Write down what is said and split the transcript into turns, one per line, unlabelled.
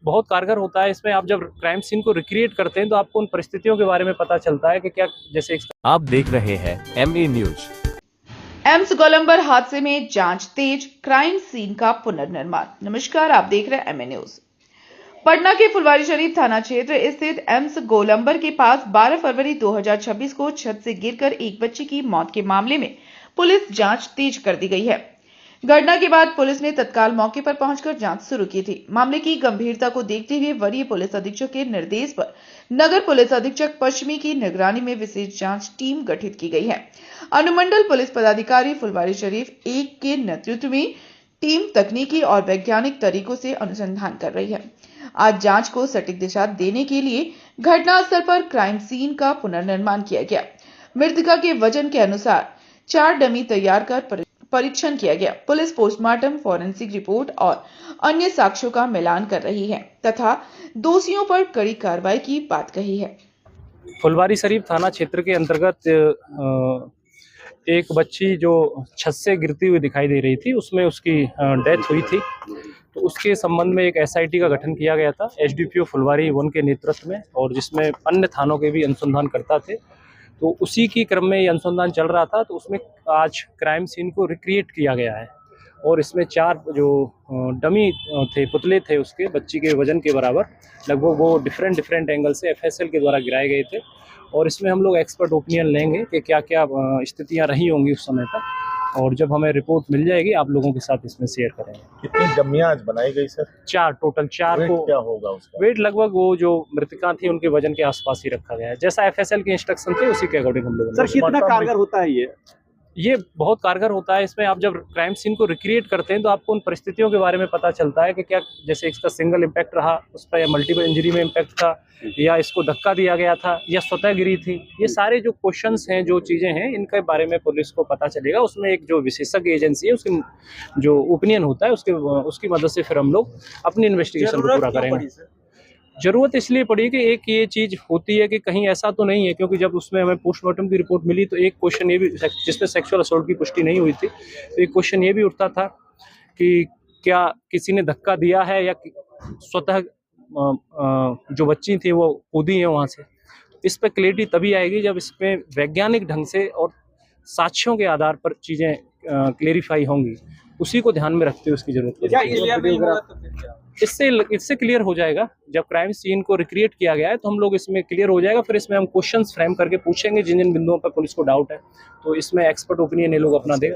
बहुत कारगर होता है। इसमें आप जब क्राइम सीन को रिक्रिएट करते हैं तो आपको उन परिस्थितियों के बारे में पता चलता है कि क्या, जैसे
आप देख रहे हैं MA न्यूज।
एम्स गोलंबर हादसे में जांच तेज, क्राइम सीन का पुनर्निर्माण। नमस्कार, आप देख रहे हैं एमए न्यूज। पटना के फुलवारीशरीफ थाना क्षेत्र स्थित एम्स गोलंबर के पास 12 फरवरी 2026 को छत से गिरकर एक बच्ची की मौत के मामले में पुलिस जांच तेज कर दी गई है। घटना के बाद पुलिस ने तत्काल मौके पर पहुंचकर जांच शुरू की थी। मामले की गंभीरता को देखते हुए वरीय पुलिस अधीक्षक के निर्देश पर नगर पुलिस अधीक्षक पश्चिमी की निगरानी में विशेष जांच टीम गठित की गई है। अनुमंडल पुलिस पदाधिकारी फुलवारीशरीफ 1 के नेतृत्व में टीम तकनीकी और वैज्ञानिक तरीकों से अनुसंधान कर रही है। आज जांच को सटीक दिशा देने के लिए घटनास्थल पर क्राइम सीन का पुनर्निर्माण किया गया। मृतका के वजन के अनुसार 4 डमी तैयार कर परीक्षण किया गया। पुलिस पोस्टमार्टम, फॉरेंसिक रिपोर्ट और अन्य साक्ष्यों का मिलान कर रही है तथा दोषियों पर कड़ी कार्रवाई की बात कही है।
फुलवारीशरीफ थाना क्षेत्र के अंतर्गत एक बच्ची जो छत से गिरती हुई दिखाई दे रही थी, उसमें उसकी डेथ हुई थी। तो उसके संबंध में एक SIT का गठन किया गया था SDPO फुलवारी 1 के नेतृत्व में, और जिसमें अन्य थानों के भी अनुसंधानकर्ता थे। तो उसी की क्रम में ये अनुसंधान चल रहा था। तो उसमें आज क्राइम सीन को रिक्रिएट किया गया है और इसमें 4 जो डमी थे, पुतले थे उसके बच्ची के वजन के बराबर, लगभग वो डिफरेंट एंगल से FSL के द्वारा गिराए गए थे। और इसमें हम लोग एक्सपर्ट ओपिनियन लेंगे कि क्या क्या स्थितियां रही होंगी उस समय तक, और जब हमें रिपोर्ट मिल जाएगी आप लोगों के साथ इसमें शेयर करेंगे।
कितनी डमियां आज बनाई गई सर?
4 टोटल 4
वेट
को।
क्या होगा उसका?
वेट लगभग वो जो मृतका थी उनके वजन के आसपास ही रखा गया है। जैसा FSL के इंस्ट्रक्शन थे उसी के अकॉर्डिंग हम लोग।
सर, कितना कारगर होता है
ये बहुत कारगर होता है। इसमें आप जब क्राइम सीन को रिक्रिएट करते हैं तो आपको उन परिस्थितियों के बारे में पता चलता है कि क्या, जैसे इसका सिंगल इम्पैक्ट रहा उस पर, या मल्टीपल इंजरी में इम्पैक्ट था, या इसको धक्का दिया गया था, या स्वतः गिरी थी। ये सारे जो क्वेश्चंस हैं, जो चीज़ें हैं, इनके बारे में पुलिस को पता चलेगा। उसमें एक जो विशेषज्ञ एजेंसी है उसकी जो ओपिनियन होता है उसकी मदद से फिर हम लोग अपनी इन्वेस्टिगेशन को पूरा करेंगे। जरूरत इसलिए पड़ी कि एक ये चीज होती है कि कहीं ऐसा तो नहीं है, क्योंकि जब उसमें हमें पोस्टमार्टम की रिपोर्ट मिली तो एक क्वेश्चन ये भी, जिसमें सेक्सुअल असॉल्ट की पुष्टि नहीं हुई थी, तो एक क्वेश्चन ये भी उठता था कि क्या किसी ने धक्का दिया है या स्वतः जो बच्ची थी वो कूदी है वहाँ से। इस पर क्लैरिटी तभी आएगी जब इसमें वैज्ञानिक ढंग से और साक्ष्यों के आधार पर चीज़ें क्लेरिफाई होंगी। उसी को ध्यान में रखते हुए उसकी जरूरत है। इससे क्लियर हो जाएगा। जब क्राइम सीन को रिक्रिएट किया गया है तो हम लोग इसमें क्लियर हो जाएगा। फिर इसमें हम क्वेश्चंस फ्रेम करके पूछेंगे जिन जिन बिंदुओं पर पुलिस को डाउट है। तो इसमें एक्सपर्ट ओपिनियन ये लोग अपना देगा।